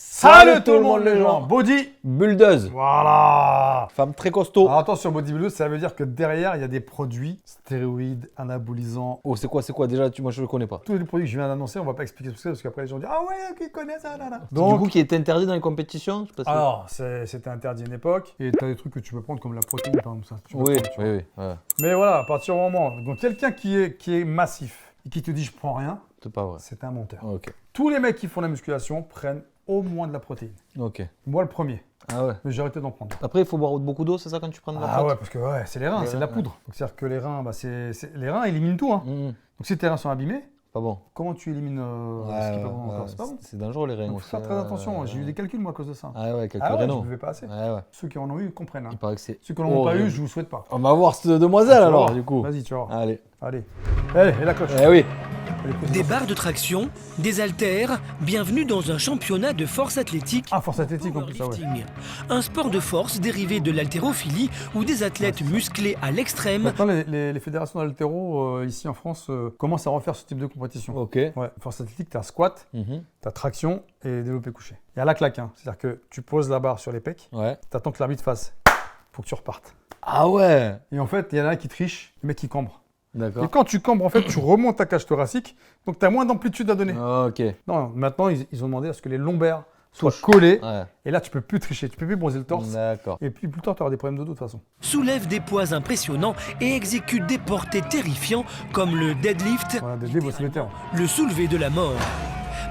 Salut tout le monde les gens. Body Buildeuse. Voilà. Femme très costaud. Alors attention, bodybuildeuse, ça veut dire que derrière, il y a des produits stéroïdes, anabolisants. Oh, c'est quoi déjà moi je le connais pas. Tous les produits que je viens d'annoncer, on va pas expliquer ce que c'est parce qu'après les gens disent ah ouais, qui connaît ça là. Donc, du coup, qui est interdit dans les compétitions, je sais pas si... Alors, c'était interdit à une époque et tu as des trucs que tu peux prendre comme la protéine par exemple ça. Tu peux Oui, prendre, tu vois. oui. Mais voilà, à partir du moment donc quelqu'un qui est massif et qui te dit je prends rien, C'est pas vrai. c'est un menteur. Ok. Tous les mecs qui font la musculation prennent au moins de la protéine. Ok. Moi le premier, Ah ouais. mais j'ai arrêté d'en prendre. Après, il faut boire beaucoup d'eau, c'est ça quand tu prends de la Ah prot ouais, parce que c'est les reins, Les c'est de la reins, poudre. Donc c'est-à-dire que les reins, les reins éliminent tout. Hein. Donc si tes reins sont abîmés, Pas bon. comment tu élimines ce qui est pas bon encore? C'est pas bon. C'est dangereux les reins Donc aussi. faut faire très attention. J'ai eu des calculs moi à cause de ça. Ah ouais, quelques Ah ouais, je rénaux. ne buvais pas assez. Ouais. Ceux qui en ont eu comprennent. Hein. Il paraît que c'est. Ceux qui n'en ont pas horrible. eu, je vous souhaite pas. On va voir cette demoiselle Tu vas alors, voir. du coup. Vas-y, tu vas voir. Allez. Allez. Allez, et la cloche. Eh oui. Des barres de traction, des haltères, bienvenue dans un championnat de force athlétique. Ah, force athlétique en plus, ça ouais. Powerlifting. Un sport de force dérivé de l'haltérophilie où des athlètes musclés à l'extrême. Maintenant, les fédérations d'haltéro ici en France commencent à refaire ce type de compétition. Ok. Ouais, force athlétique, tu as squat, Mhm. tu as traction et développé couché. Il y a la claque, hein. C'est-à-dire que tu poses la barre sur les pecs, Ouais. tu attends que l'arbitre fasse. Faut que tu repartes. Ah ouais. Et en fait, il y en a qui trichent, les mecs qui cambrent. Et D'accord. quand tu cambres, en fait, tu remontes ta cage thoracique, donc tu as moins d'amplitude à donner. Ok. Non, maintenant, ils ont demandé à ce que les lombaires soient Touche. collés. Ouais. Et là, tu peux plus tricher, tu peux plus bronzer le torse. D'accord. Et puis plus tard, tu auras des problèmes de dos de toute façon. Soulève des poids impressionnants et exécute des portées terrifiants comme le deadlift, Voilà, des livres au cimetière. le soulevé de la mort.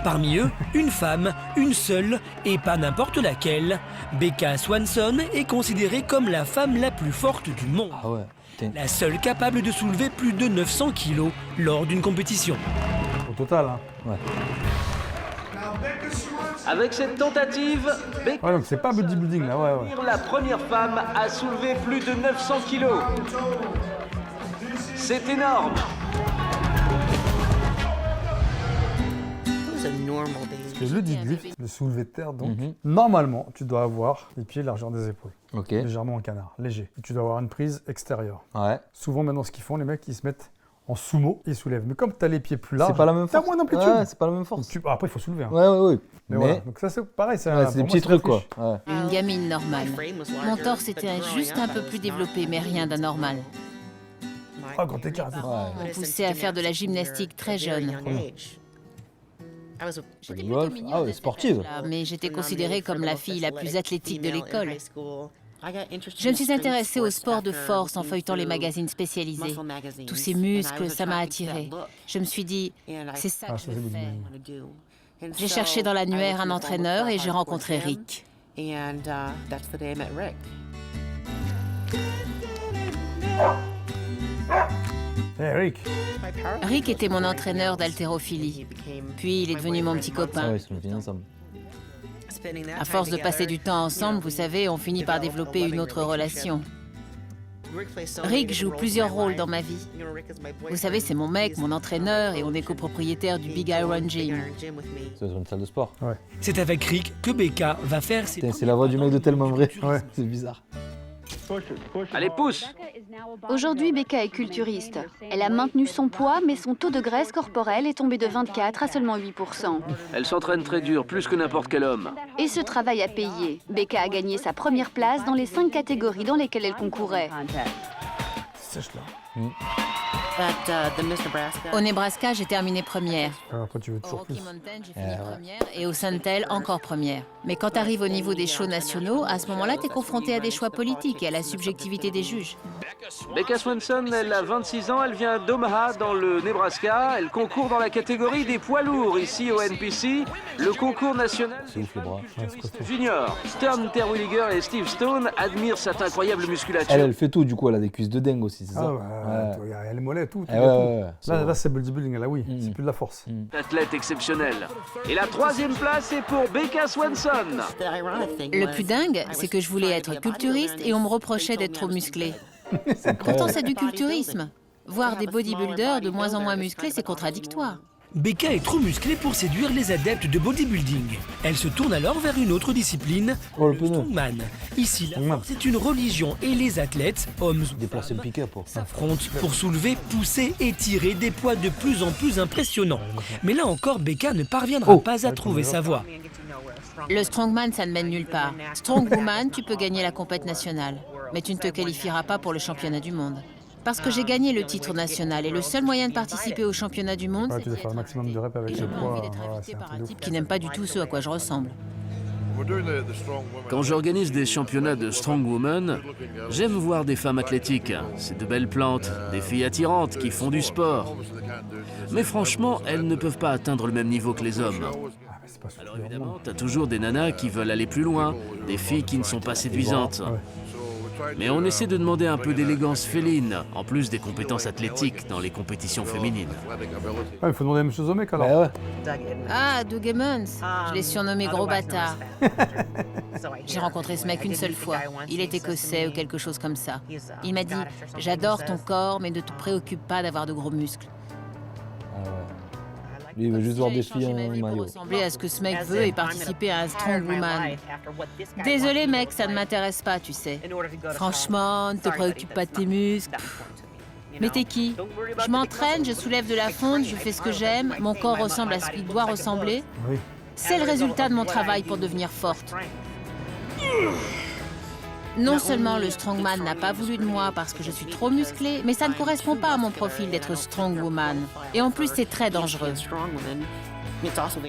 Parmi eux, une femme, une seule, et pas n'importe laquelle. Becca Swanson est considérée comme la femme la plus forte du monde. Ah ouais. Putain. La seule capable de soulever plus de 900 kilos lors d'une compétition. Au total, hein. Ouais. Avec cette tentative, Becca Ouais, donc c'est pas bodybuilding là, ouais. est la première femme à soulever plus de 900 kilos. C'est énorme. Et le deadlift, le soulevé de terre, donc, Mhm. normalement, tu dois avoir les pieds largeur des épaules. Ok. Légèrement en canard, léger. Et tu dois avoir une prise extérieure. Ouais. Souvent, maintenant, ce qu'ils font, les mecs, ils se mettent en sumo et ils soulèvent. Mais comme tu as les pieds plus larges, C'est pas la même t'as force. moins d'amplitude. Ouais, c'est pas la même Donc, force. après, il faut soulever. Hein. Ouais. Mais Mais, voilà. Donc ça, c'est pareil. C'est ouais, c'est des petits trucs quoi. Ouais. Une gamine normale. Mon torse était juste un peu plus développé, mais rien d'anormal. Ah, quand t'es karaté. On me poussait à faire de la gymnastique très jeune. J'étais Du golf. plutôt mignonne Ah ouais, à cet sportive. âge-là, mais j'étais considérée comme la fille la plus athlétique de l'école. Je me suis intéressée au sport de force en feuilletant les magazines spécialisés. Tous ces muscles, ça m'a attirée. Je me suis dit, c'est ça Ah, que ça, je c'est veux bodybuilding. faire. J'ai cherché dans l'annuaire un entraîneur et j'ai rencontré Rick. Hey, Rick. Rick était mon entraîneur d'haltérophilie. Puis il est devenu mon petit Ah copain. ouais, ils sont venus ensemble. À force de passer du temps ensemble, vous savez, on finit par développer une autre relation. Rick joue plusieurs rôles dans ma vie. Vous savez, c'est mon mec, mon entraîneur, et on est copropriétaire du Big Iron Gym. C'est dans une salle de sport. C'est avec Rick que Becca va faire ses Putain, c'est la voix du mec de tellement vrai. Ouais. C'est bizarre. Allez, pousse. Aujourd'hui, Becca est culturiste. Elle a maintenu son poids, mais son taux de graisse corporelle est tombé de 24 à seulement 8%. Elle s'entraîne très dur, plus que n'importe quel homme. Et ce travail a payé. Becca a gagné sa première place dans les 5 catégories dans lesquelles elle concourait. Sèche là. Au Nebraska, j'ai terminé première. Après, tu veux Au toujours Rocky plus. Mountain, j'ai fini première. Et au Suntel, encore première. Mais quand tu arrives au niveau des shows nationaux, à ce moment-là, tu es confronté à des choix politiques et à la subjectivité des juges. Becca Swanson, elle a 26 ans, elle vient d'Omaha, dans le Nebraska. Elle concourt dans la catégorie des poids lourds, ici au NPC, le concours national C'est ouf le bras. junior. Stern Terwilliger et Steve Stone admirent cette incroyable musculature. Elle fait tout du coup, elle a des cuisses de dingue aussi, c'est ça. Ah ouais, il y a les mollets, tout. Eh ouais. Là, c'est bodybuilding, là, oui. C'est plus de la force. Athlète exceptionnel. Et la troisième place est pour Becca Swanson. Le plus dingue, c'est que je voulais être culturiste et on me reprochait d'être trop musclé. Pourtant, c'est du culturisme. Voir des bodybuilders de moins en moins musclés, c'est contradictoire. Becca est trop musclée pour séduire les adeptes de bodybuilding. Elle se tourne alors vers une autre discipline, Oh, le le pneu. strongman. Ici, la Strongman. force est une religion et les athlètes, hommes ou Déplacer le femmes, pick-up. Oh. s'affrontent pour soulever, pousser et tirer des poids de plus en plus impressionnants. Mais là encore, Becca ne parviendra pas à trouver sa voie. Le strongman, ça ne mène nulle part. Strongwoman, tu peux gagner la compète nationale. Mais tu ne te qualifieras pas pour le championnat du monde. Parce que j'ai gagné le titre national et le seul moyen de participer au championnat du monde, Ouais, c'est tu dois d'y faire être le maximum de invité. reps avec Et j'ai le pas poids. envie d'être Ouais, invité c'est un par truc un de type fou. qui n'aime pas du tout ce à quoi je ressemble. Quand j'organise des championnats de strongwoman, j'aime voir des femmes athlétiques. C'est de belles plantes, des filles attirantes qui font du sport. Mais franchement, elles ne peuvent pas atteindre le même niveau que les hommes. Ah, mais c'est pas Alors suffisant. évidemment, t'as toujours des nanas qui veulent aller plus loin, des filles qui ne sont pas séduisantes. Ouais. Mais on essaie de demander un peu d'élégance féline, en plus des compétences athlétiques dans les compétitions féminines. Ah, il faut demander la même chose aux mecs alors. Bah ouais. Ah, Doug Emmons, je l'ai surnommé gros bâtard. J'ai rencontré ce mec une seule fois. Il est écossais ou quelque chose comme ça. Il m'a dit « J'adore ton corps, mais ne te préoccupe pas d'avoir de gros muscles. Ah ouais. Lui, il veut juste voir des filles en Pour maillot. ressembler à ce que ce mec veut et participer à un strongwoman. Désolé mec, ça ne m'intéresse pas, tu sais. Franchement, ne te préoccupe pas de tes muscles. Mais t'es qui? Je m'entraîne, je soulève de la fonte, je fais ce que j'aime, mon corps ressemble à ce qu'il doit ressembler. Oui. C'est le résultat de mon travail pour devenir forte. Non seulement le strongman n'a pas voulu de moi parce que je suis trop musclée, mais ça ne correspond pas à mon profil d'être strongwoman. Et en plus, c'est très dangereux.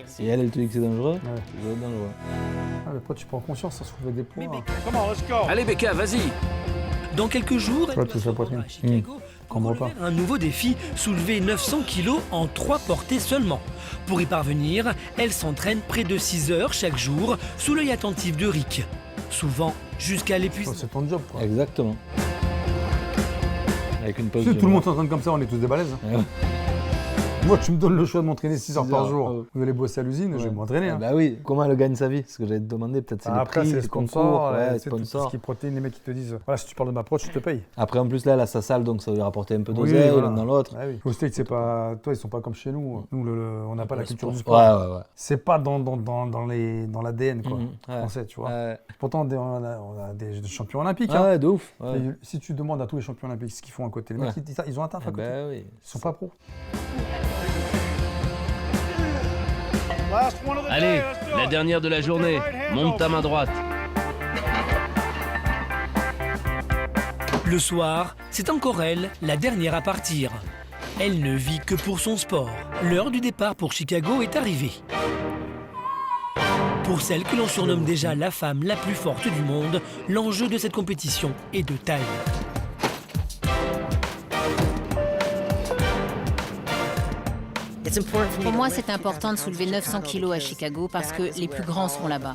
Si elle te dit que c'est dangereux, Ouais. ça doit être dangereux. Ah, mais après, tu prends conscience, ça se trouve avec des poids. Hein. Allez Becca, vas-y! Dans quelques jours, Ouais, touche la poitrine. à Chicago, pour Comprends pas. relever un nouveau défi, soulever 900 kilos en 3 portées seulement. Pour y parvenir, elle s'entraîne près de 6 heures chaque jour, sous l'œil attentif de Rick. Souvent jusqu'à l'épuisement. Ça, c'est ton job, quoi. Exactement. Avec une pause. Si tout le monde s'entraîne comme ça, on est tous des balèzes. Ouais. Moi, tu me donnes le choix de m'entraîner 6 heures 6 par heures, jour. ouais. Vous allez bosser à l'usine, je vais Ouais. m'entraîner. Ah Hein. bah oui, comment elle gagne sa vie? C'est ce que j'allais te demander, peut-être c'est les Après, prix, c'est les les sponsors, concours, ouais, c'est tout ce sponsors. qui est protéines, les mecs qui te disent voilà, si tu parles de ma proche, je te paye. Après, en plus, là, elle a sa salle, donc ça va lui rapporter un peu Oui, d'oseille voilà. l'un dans l'autre. Ouais, oui. Au States, c'est pas. Toi, ils sont pas comme chez nous. Nous, on n'a pas la culture du Ouais, sport. ouais. C'est pas dans l'ADN, quoi. Mhm, ouais. Français, tu vois. Ouais, Pourtant, on a des champions olympiques. Ah hein. ouais, de ouf. Ouais. Mais si tu demandes à tous les champions olympiques ce qu'ils font à côté, les mecs, Ouais. ils ont un taf à Ah côté. bah oui. Ils sont pas pros. Allez, la dernière de la journée. Monte ta main droite. Le soir, c'est encore elle, la dernière à partir. Elle ne vit que pour son sport. L'heure du départ pour Chicago est arrivée. Pour celle que l'on surnomme déjà la femme la plus forte du monde, l'enjeu de cette compétition est de taille. Pour moi, c'est important de soulever 900 kilos à Chicago parce que les plus grands seront là-bas.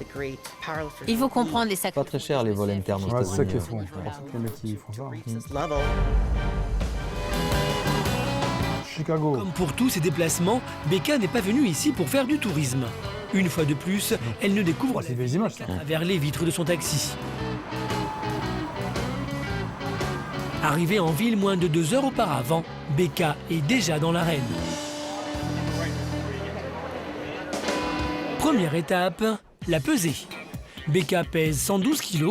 Il faut comprendre les Pas sacrifices. très cher les vols internes aux Ouais, c'est ça États-Unis. qu'ils font. C'est pour ça que les mecs qui font ça. hein. Chicago. Comme pour tous ces déplacements, Becca n'est pas venue ici pour faire du tourisme. Une fois de plus, elle ne découvre C'est des images, ça. à travers les vitres de son taxi. Arrivée en ville moins de 2 heures auparavant, Becca est déjà dans l'arène. Première étape, la pesée. Becca pèse 112 kg.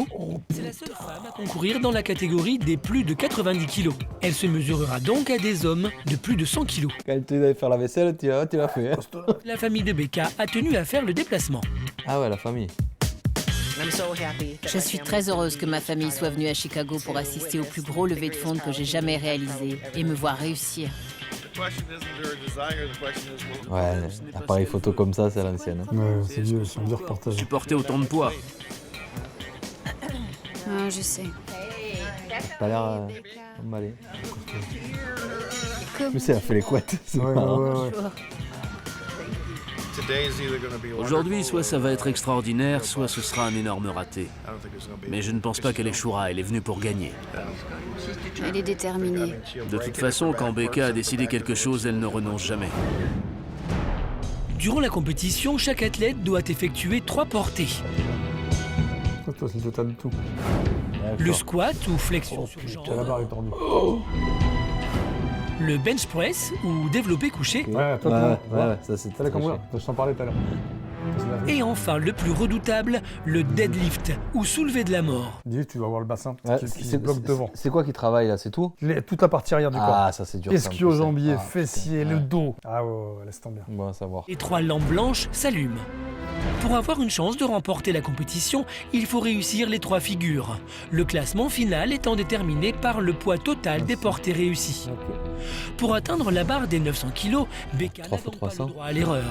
C'est la seule femme à concourir dans la catégorie des plus de 90 kg. Elle se mesurera donc à des hommes de plus de 100 kg. Quand elle te dit d'aller faire la vaisselle, tu l'as fait. Hein. La famille de Becca a tenu à faire le déplacement. Ah ouais, la famille. Je suis très heureuse que ma famille soit venue à Chicago pour assister au plus gros lever de fonds que j'ai jamais réalisé et me voir réussir. Ouais, appareil photo comme ça, c'est à l'ancienne. Hein. Ouais, c'est vieux, c'est un vieux reportage. Supporter autant de poids. Ah, je sais. T'as l'air emballé. En plus, elle a fait les couettes. C'est Ouais, marrant. ouais. Aujourd'hui, soit ça va être extraordinaire, soit ce sera un énorme raté. Mais je ne pense pas qu'elle échouera, elle est venue pour gagner. Elle est déterminée. De toute façon, quand Becca a décidé quelque chose, elle ne renonce jamais. Durant la compétition, chaque athlète doit effectuer 3 portées. Toi, c'est le total de tout. Le squat ou flexion sur La jambe, barre est tordue. le bench press ou développé couché. Ouais, toi, Ouais, ça c'est t'as la très compris. chiant. Je t'en parlais tout à l'heure. Et enfin, le plus redoutable, le deadlift ou soulevé de la mort. Dis, tu dois avoir le bassin Ouais, qui se bloque devant. C'est quoi qui travaille là, c'est tout? Toute la partie arrière du corps. Ah, ça c'est dur. ça, me Ischio-jambier, pousse. Ah, fessier, putain, le ouais. dos. Ah ouais, laisse tomber. Bon à savoir. Les 3 lampes blanches s'allument. Pour avoir une chance de remporter la compétition, il faut réussir les 3 figures. Le classement final étant déterminé par le poids total des portées réussies. Ok. Pour atteindre la barre des 900 kg, Becca n'a 3 fois donc pas 300. le droit à l'erreur.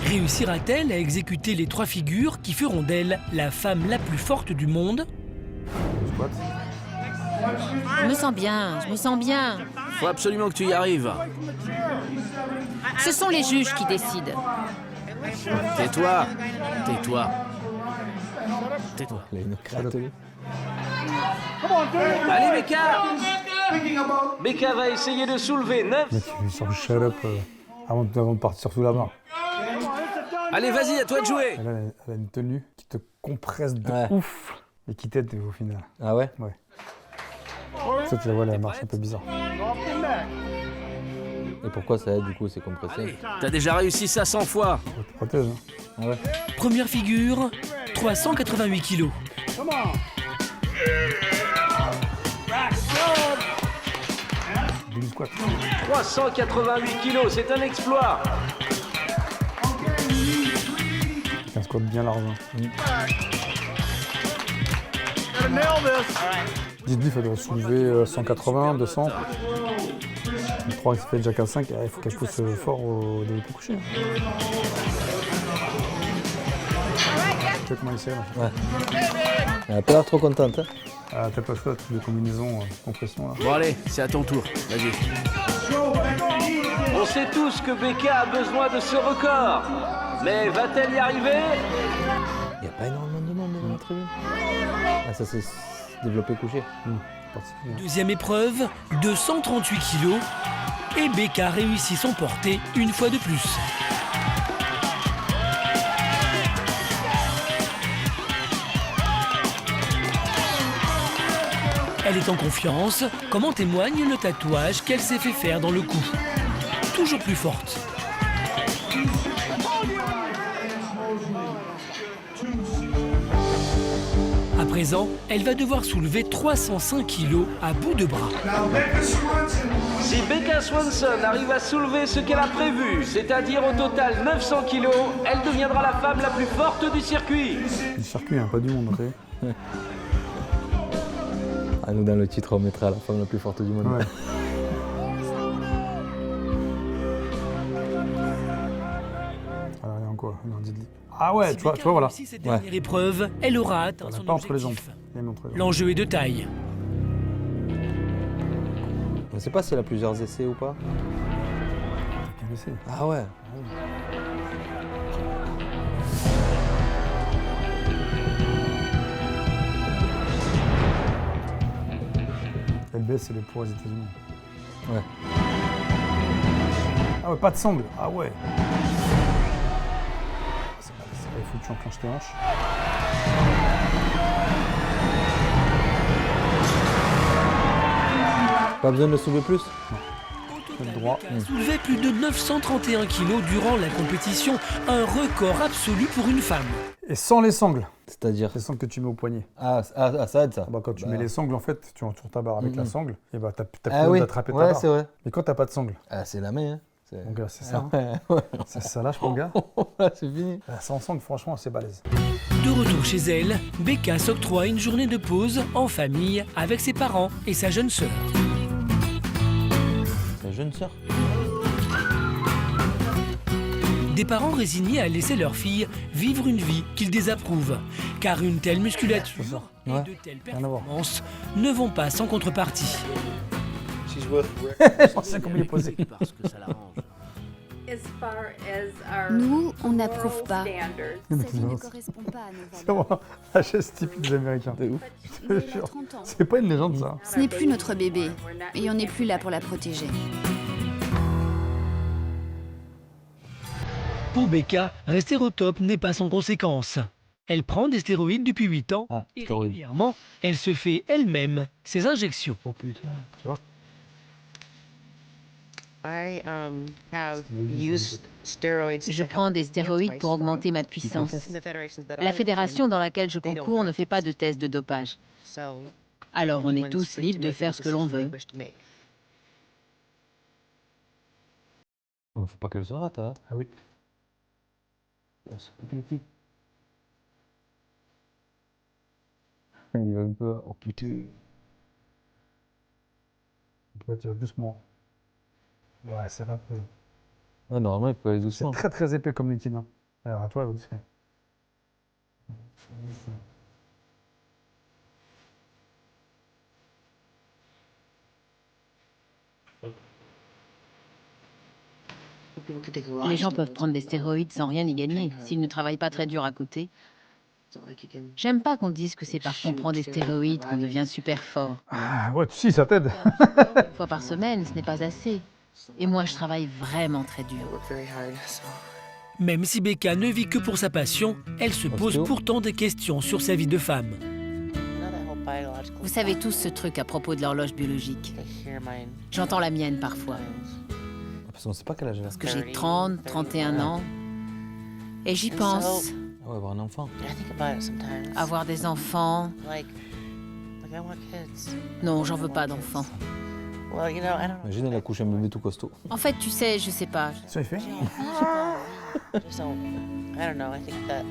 Réussira-t-elle à exécuter les 3 figures qui feront d'elle la femme la plus forte du monde? Le squat. Je me sens bien, je me sens bien. Faut absolument que tu y arrives. Ce sont les juges qui décident. Tais-toi. Tais-toi. Tais-toi. Il a une crête. lui. Allez, Becca Becca va essayer de soulever 9. Le mec, il sort le shut-up avant de partir sous la barre. Allez, vas-y, à toi de jouer. Elle a une tenue qui te compresse de Ouais. ouf et qui t'aide au final. Ah ouais? Ça, tu la vois, elle marche un peu bizarre. Et pourquoi ça aide du coup, c'est compressé? Allez, t'as déjà réussi ça 100 fois. Ça te protège. Hein. Ah ouais. Première figure, 388 kg. Du squat. 388 kilos, c'est un exploit. C'est un squat bien large. Hein. Deadlift, elle doit soulever 180, 200. Le 3 qui fait déjà 4-5, il faut qu'elle pousse fort au développé couché. Tu sais comment il sait là. Elle a pas l'air trop contente. Hein. Ah, t'as pas fait toutes les combinaisons compression là. Bon, allez, c'est à ton tour. Vas-y. On sait tous que Becca a besoin de ce record. Mais va-t-elle y arriver? Il n'y a pas énormément de monde dans la tribune. Ah, ça c'est développé couché. Particulier. Deuxième épreuve, 238 kg. Et Becca réussit son porté une fois de plus. Elle est en confiance, comme en témoigne le tatouage qu'elle s'est fait faire dans le cou. Toujours plus forte. À présent, elle va devoir soulever 305 kg à bout de bras. Si Becca Swanson arrive à soulever ce qu'elle a prévu, c'est-à-dire au total 900 kilos, elle deviendra la femme la plus forte du circuit. Le circuit, hein, pas du monde. Tu sais. Ah, nous dans le titre on mettra la femme la plus forte du monde. Ouais. Alors, il y a quoi? Il y a un deadlift. Ah ouais, Si tu vois, Becca voilà. réussit cette dernière épreuve, elle aura atteint On n'a son pas entre les jambes. objectif. Il y a entre les jambes. L'enjeu est de taille. On sait pas si elle a plusieurs essais ou pas. Qu'est-ce que c'est? Ah ouais. LBS, c'est les poids aux États-Unis. Ouais. Ah ouais, pas de sangle. Ah ouais. Il faut que tu enclenches tes hanches. Pas besoin de le soulever plus? Le droit. Becca a soulevé plus de 931 kg durant la compétition, un record absolu pour une femme. Et sans les sangles. C'est-à-dire. Les sangles que tu mets au poignet. Ah, ça aide ça. Bah, quand tu Bah. mets les sangles, en fait, tu entoures ta barre avec la sangle, et bah t'as plus Ah besoin oui, d'attraper ta ouais, barre. c'est vrai. Mais quand t'as pas de sangle, Ah, c'est la main. Hein. C'est... mon gars, c'est ça. Hein. Ouais, C'est ça lâche, mon gars. c'est fini. Sans sangle, franchement, c'est balèze. De retour chez elle, Becca s'octroie une journée de pause en famille avec ses parents et sa jeune sœur. C'est une jeune sœur. Des parents résignés à laisser leur fille vivre une vie qu'ils désapprouvent, car une telle musculature et Ouais. de telles Rien à voir. performances ne vont pas sans contrepartie. Je sais comment il est posé. Parce que ça l'arrange. Nous, on n'approuve pas. Mais Sa vie ne non, correspond pas à nos c'est valeurs. vraiment la chaise typique des Américains. C'est ouf. Je te Mais elle a jure. 30 ans. C'est pas une légende, ça. Ce n'est plus notre bébé, et on n'est plus là pour la protéger. Pour Becca, rester au top n'est pas sans conséquence. Elle prend des stéroïdes depuis 8 ans Ah, et stéroïdes. régulièrement, elle se fait elle-même ses injections. Oh putain. Tu vois? Je prends des stéroïdes pour augmenter ma puissance. La fédération dans laquelle je concours ne fait pas de tests de dopage. Alors on est tous libres de faire ce que l'on veut. Faut pas qu'elle se rate, hein. Ah oui. Il va un peu... Oh putain. On peut être doucement. Ouais, c'est un peu. Ah, normalement, il peut aller C'est doucement. très très épais comme liquide. Hein. Alors à toi aussi. Les gens peuvent prendre des stéroïdes sans rien y gagner, s'ils ne travaillent pas très dur à côté. J'aime pas qu'on dise que c'est parce qu'on prend des stéroïdes qu'on devient super fort. Ah ouais, si, ça t'aide. Une fois par semaine, ce n'est pas assez. Et moi, je travaille vraiment très dur. Même si Becca ne vit que pour sa passion, elle se pose pourtant des questions sur sa vie de femme. Vous savez tous ce truc à propos de l'horloge biologique. J'entends la mienne parfois. Parce qu'on sait pas quel âge elle a. Parce que j'ai 30, 31 ans. Et j'y pense. Ah ouais, avoir un enfant. Avoir des enfants. Non, j'en veux pas d'enfants. Imagine, elle accouche un bébé tout costaud. En fait, tu sais, je sais pas. Ça il fait.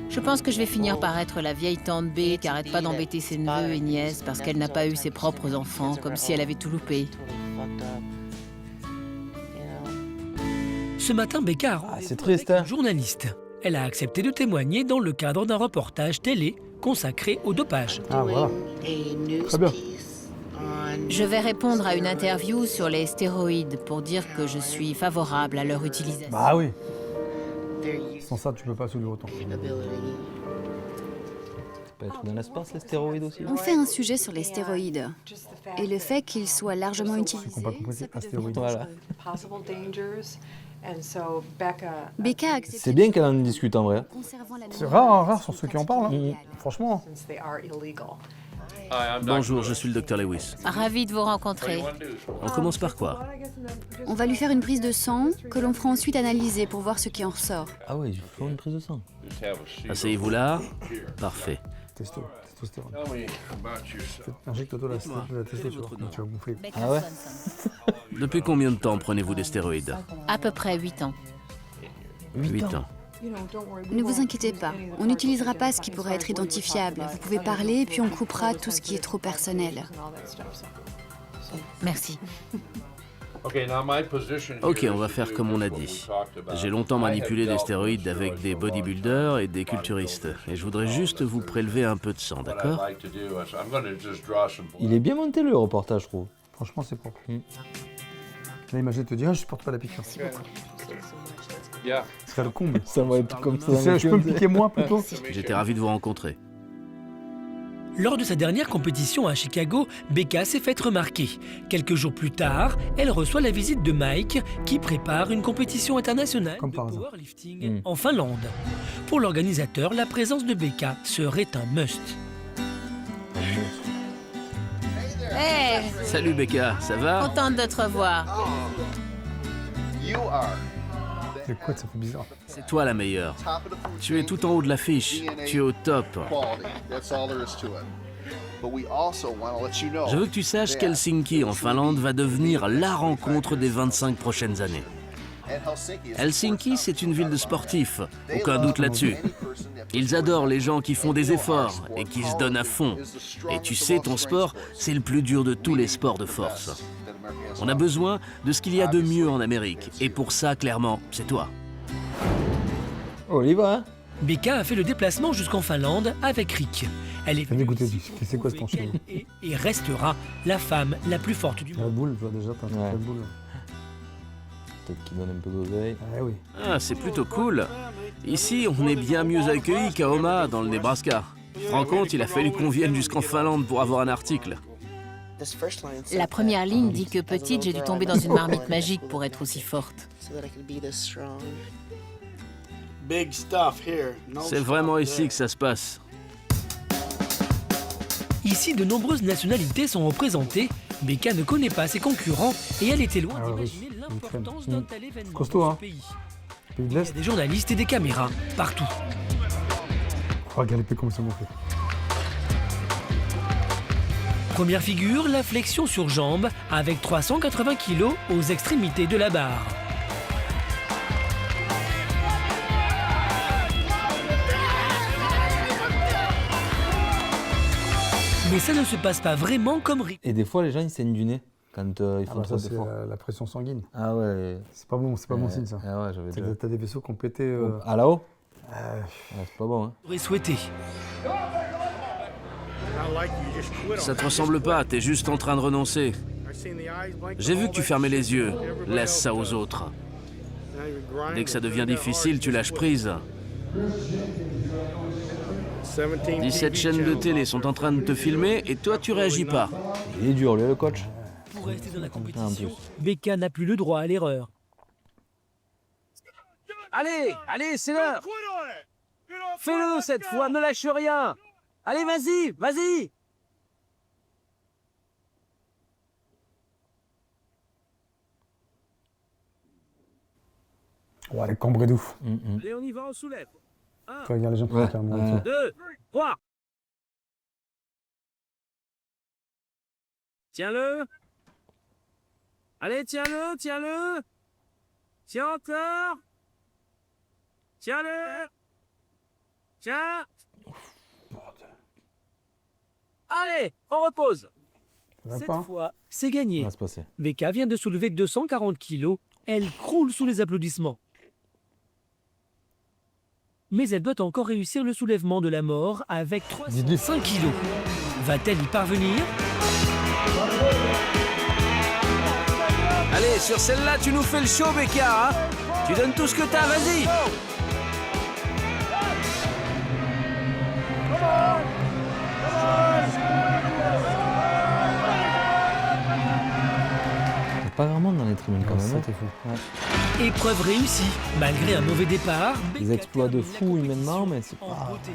Je pense que je vais finir par être la vieille tante B qui arrête pas d'embêter ses neveux et nièces parce qu'elle n'a pas eu ses propres enfants, comme si elle avait tout loupé. Ce matin, Becca a Ah, rendez-vous c'est triste, avec hein. une journaliste. Elle a accepté de témoigner dans le cadre d'un reportage télé consacré au dopage. Ah voilà. Très bien. Je vais répondre à une interview sur les stéroïdes pour dire que je suis favorable à leur utilisation. Bah oui. Sans ça, tu peux pas soulever autant. Ça peut être dans l'espace, les stéroïdes aussi. On fait un sujet sur les stéroïdes et le fait qu'ils soient largement utilisés. Ceux qui n'ont pas compris, ça c'est peut astéroïde. devenir Voilà. Becca a accepté C'est bien qu'elle en discute en vrai. en conservant la C'est rare sur ceux qui en parlent. Hein. Franchement. Bonjour, je suis le docteur Lewis. Ravi de vous rencontrer. On commence par quoi? On va lui faire une prise de sang que l'on fera ensuite analyser pour voir ce qui en ressort. Ah ouais, il faut une prise de sang. Asseyez-vous là. Parfait. Testostérone. Injecte-toi la testo, tu vois. Tu vas gonfler. Ah ouais? Depuis combien de temps prenez-vous des stéroïdes? À peu près 8 ans. 8 ans. Ne vous inquiétez pas, on n'utilisera pas ce qui pourrait être identifiable. Vous pouvez parler, puis on coupera tout ce qui est trop personnel. Merci. Ok, on va faire comme on a dit. J'ai longtemps manipulé des stéroïdes avec des bodybuilders et des culturistes. Et je voudrais juste vous prélever un peu de sang, d'accord? Il est bien monté le reportage, je trouve. Franchement, c'est propre. Là, imagine te dire, ah, je supporte pas la piqûre. Ce serait le comble. Ça va être comme ça. Tu sais, je peux me piquer moi plutôt. J'étais ravi de vous rencontrer. Lors de sa dernière compétition à Chicago, Becca s'est faite remarquer. Quelques jours plus tard, elle reçoit la visite de Mike, qui prépare une compétition internationale Comme de par hasard. powerlifting en Finlande. Pour l'organisateur, la présence de Becca serait un must. Hey, Salut Becca, ça va? contente de te revoir. C'est quoi, ça fait bizarre. C'est toi la meilleure. Tu es tout en haut de l'affiche. Tu es au top. Je veux que tu saches qu'Helsinki en Finlande va devenir la rencontre des 25 prochaines années. Helsinki, c'est une ville de sportifs, aucun doute là-dessus. Ils adorent les gens qui font des efforts et qui se donnent à fond. Et tu sais, ton sport, c'est le plus dur de tous les sports de force. On a besoin de ce qu'il y a de mieux en Amérique. Et pour ça, clairement, c'est toi. Oh, il y va, hein? Becca a fait le déplacement jusqu'en Finlande avec Rick. Elle est T'as dégoûté du. C'est quoi ce avec penchant? elle et restera la femme la plus forte du La monde. boule, tu vois, déjà, t'as Ouais. la boule. Peut-être qu'il donne un peu d'oseille. Ah oui. Ah, c'est plutôt cool. Ici, on est bien mieux accueillis qu'à Omaha, dans le Nebraska. Tu te rends compte, il a fallu qu'on vienne jusqu'en Finlande pour avoir un article. La première ligne dit que petite, j'ai dû tomber dans une marmite magique pour être aussi forte. C'est vraiment ici que ça se passe. Ici, de nombreuses nationalités sont représentées, Becca ne connaît pas ses concurrents et elle était loin Ah, d'imaginer oui, l'importance l'Ukraine. d'un tel événement Costaud, dans hein. ce pays. Pays de Il y a l'Est. des journalistes et des caméras partout. Regardez comme ça m'a fait. Première figure, la flexion sur jambe avec 380 kg aux extrémités de la barre. Mais ça ne se passe pas vraiment comme Rick. Et des fois, les gens, ils saignent du nez quand ils Ah font bah trop ça, c'est d'efforts. la pression sanguine. Ah ouais. C'est pas bon signe ça. Ah ouais, j'avais déjà... T'as des vaisseaux qui ont pété. Ah là-haut euh, C'est pas bon, hein. J'aurais souhaité. Ça te ressemble pas, t'es juste en train de renoncer. J'ai vu que tu fermais les yeux. Laisse ça aux autres. Dès que ça devient difficile, tu lâches prise. 17 chaînes de télé sont en train de te filmer et toi tu réagis pas. Il est dur, lui, le coach. Pour rester dans la Ah, en compétition, plus. Becca n'a plus le droit à l'erreur. Allez, allez, c'est l'heure. Fais-le cette fois, ne lâche rien. Allez, vas-y, vas-y. Ouais, les cambrés de ouf. Allez, on y va, on soulève. Tu regardes les gens qui Ouais, font carrément ouais. là-dessus. 2, 3. Tiens-le. Allez, tiens-le, tiens-le. Tiens encore. Tiens-le. Tiens. Allez, on repose. Ça va Cette pas, hein. fois, c'est gagné. Ça va se passer. Becca vient de soulever 240 kilos. Elle croule sous les applaudissements. Mais elle doit encore réussir le soulèvement de la mort avec 305 kilos. Va-t-elle y parvenir? Allez, sur celle-là, tu nous fais le show, Becca. Hein, tu donnes tout ce que t'as, vas-y. Il n'y a pas grand monde dans les tribunes quand Ouais, même. hein. c'était fou. Ouais. Épreuve réussie. Malgré un mauvais départ, Des Becca exploits de termine la fou compétition humainement, mais c'est en pas... beauté.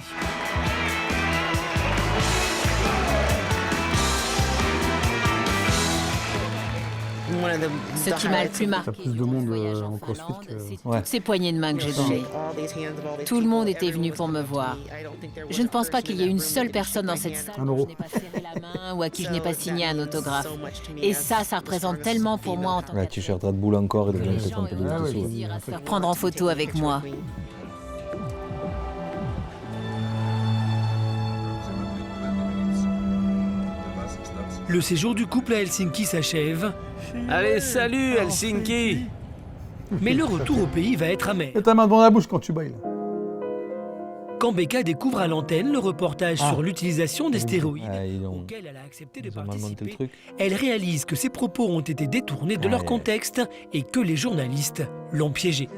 Ce qui m'a le plus marqué T'as plus de durant monde, ce voyage en en crossfit Finlande, que- c'est Ouais. toutes ces poignées de main que j'ai données. Tout le monde était venu pour me voir. Je ne pense pas qu'il y ait une seule personne dans cette salle Un dont euro. je n'ai pas serré la main ou à qui je n'ai pas signé un autographe. Et ça représente tellement pour moi en tant Ouais, qu'athlète. t-shirt Red Bull encore et de Les peut-être gens un peu ont de Ah ouais, dessous. plaisir à se faire prendre en photo avec moi. Le séjour du couple à Helsinki s'achève, Allez, salut, Helsinki. mais le retour au pays va être amer. Mets ta main devant la bouche quand tu bailles. Là. Quand Becca découvre à l'antenne le reportage Ah. sur l'utilisation des stéroïdes, Ah, ils ont, auquel elle a accepté de ils ont mal monté le participer, truc. elle réalise que ses propos ont été détournés de Ah, leur ouais. contexte et que les journalistes l'ont piégée.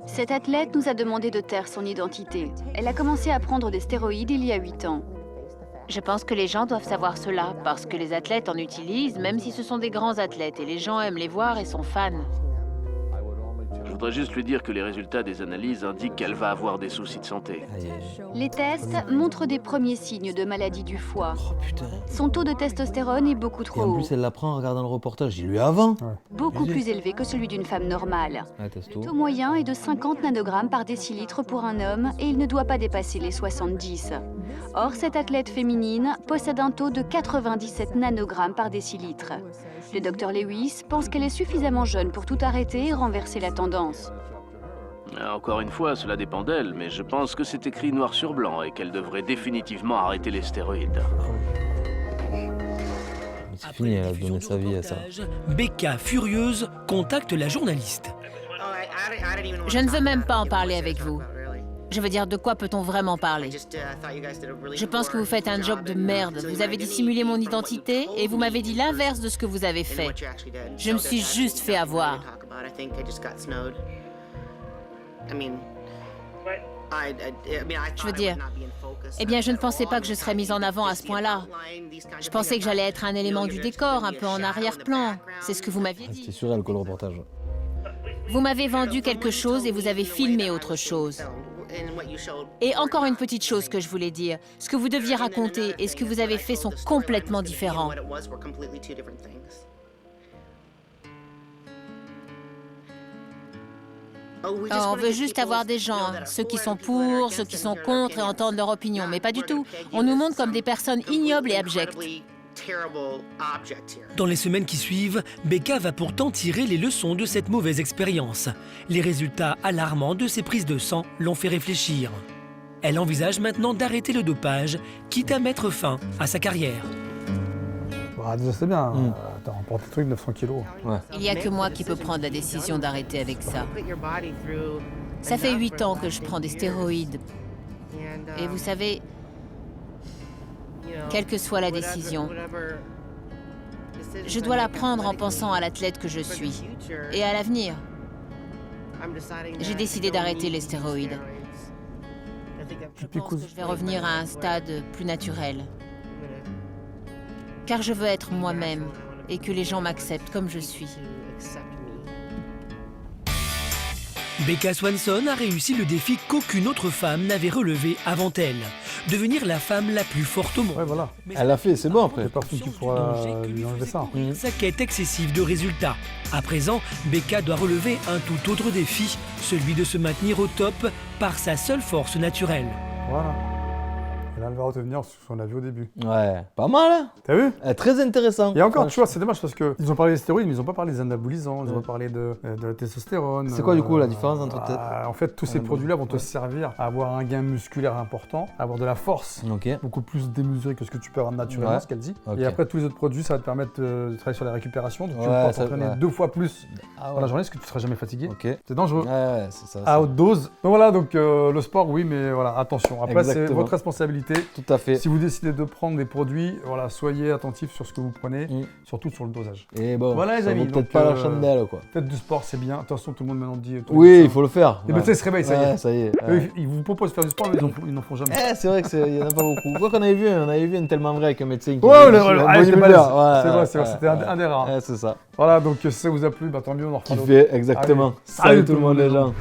Cette athlète nous a demandé de taire son identité. Elle a commencé à prendre des stéroïdes il y a 8 ans. Je pense que les gens doivent savoir cela, parce que les athlètes en utilisent, même si ce sont des grands athlètes, et les gens aiment les voir et sont fans. Je voudrais juste lui dire que les résultats des analyses indiquent qu'elle va avoir des soucis de santé. Aïe, aïe. Les tests montrent des premiers signes de maladie du foie. Oh putain. Son taux de testostérone est beaucoup Et trop en haut, plus, elle l'apprend en regardant le reportage. J'ai lu avant. beaucoup plus élevé que celui d'une femme normale. Ah, testo. Le taux moyen est de 50 nanogrammes par décilitre pour un homme et il ne doit pas dépasser les 70. Or, cette athlète féminine possède un taux de 97 nanogrammes par décilitre. Le docteur Lewis pense qu'elle est suffisamment jeune pour tout arrêter et renverser la tendance. Encore une fois, cela dépend d'elle, mais je pense que c'est écrit noir sur blanc et qu'elle devrait définitivement arrêter les stéroïdes. C'est Après fini, la elle a diffusion donné du sa vie à ça. reportage, Becca, furieuse, contacte la journaliste. Je ne veux même pas en parler avec vous. Je veux dire, de quoi peut-on vraiment parler? Je pense que vous faites un job de merde. Vous avez dissimulé mon identité et vous m'avez dit l'inverse de ce que vous avez fait. Je me suis juste fait avoir. Je veux dire, eh bien, je ne pensais pas que je serais mise en avant à ce point-là. Je pensais que j'allais être un élément du décor, un peu en arrière-plan. C'est ce que vous m'aviez Ah, C'était dit. sur elle que le reportage. Vous m'avez vendu quelque chose et vous avez filmé autre chose. Et encore une petite chose que je voulais dire. Ce que vous deviez raconter et ce que vous avez fait sont complètement différents. On veut juste avoir des gens, ceux qui sont pour, ceux qui sont contre et entendre leur opinion, mais pas du tout. On nous montre comme des personnes ignobles et abjectes. Dans les semaines qui suivent, Becca va pourtant tirer les leçons de cette mauvaise expérience. Les résultats alarmants de ses prises de sang l'ont fait réfléchir. Elle envisage maintenant d'arrêter le dopage, quitte à mettre fin à sa carrière. Bah, déjà, c'est bien. T'as remporté le truc, 900 kilos. Ouais. Il n'y a que moi qui peux prendre la décision d'arrêter avec ça. Ça fait 8 ans que je prends des stéroïdes. Et vous savez, quelle que soit la décision, je dois la prendre en pensant à l'athlète que je suis et à l'avenir. J'ai décidé d'arrêter les stéroïdes. Je pense que je vais revenir à un stade plus naturel. Car je veux être moi-même et que les gens m'acceptent comme je suis. Becca Swanson a réussi le défi qu'aucune autre femme n'avait relevé avant elle. Devenir la femme la plus forte au monde. Ouais, voilà. Elle l'a fait, c'est bon après. C'est personne qui pourra lui enlever ça. Sa quête excessive de résultats. À présent, Becca doit relever un tout autre défi, celui de se maintenir au top par sa seule force naturelle. Voilà. Et là, elle va revenir sur ce qu'on a vu au début. Ouais, pas mal, hein. T'as vu? Très intéressant. Et encore, tu vois, c'est dommage parce qu'ils ont parlé des stéroïdes, mais ils n'ont pas parlé des anabolisants, ils ont pas parlé de la testostérone. C'est quoi du coup la différence entre En fait, tous ces produits-là vont te servir à avoir un gain musculaire important, à avoir de la force, Ok. beaucoup plus démesurée que ce que tu peux avoir naturellement, Ouais. ce qu'elle dit. Ok. Et après, tous les autres produits, ça va te permettre de travailler sur la récupération. Donc, tu Ouais, vas ça- t'entraîner ouais. 2 fois plus Ah dans ouais. la journée, parce que tu ne seras jamais fatigué. Ok. C'est dangereux. Ouais, c'est ça. À haute dose. Donc voilà, donc le sport, oui, mais voilà, attention. Après, c'est Exactement. votre responsabilité. Tout à fait. Si vous décidez de prendre des produits, voilà, soyez attentifs sur ce que vous prenez, surtout sur le dosage. Et bon, Voilà, les ça amis, vaut donc, peut-être pas la chandelle, quoi. Faites du sport, c'est bien. Attention, tout le monde maintenant dit. Oui, il faut le faire. Les médecins se réveillent, ça y est. Ouais, ça y est. Eux, ils vous proposent de faire du sport, mais ils n'en font jamais. C'est vrai qu'il n'y en a pas beaucoup. Quoi qu'on avait vu un tellement vrai qu'un médecin qui Ouais, un c'était bodybuilder. balèze. Ouais, C'est vrai, ouais, c'était un des rares. Ouais, c'est ça. Voilà, donc si ça vous a plu, bah, tant mieux, on en refera d'autres. Kiffé, exactement. Allez, Salut tout le monde, les gens.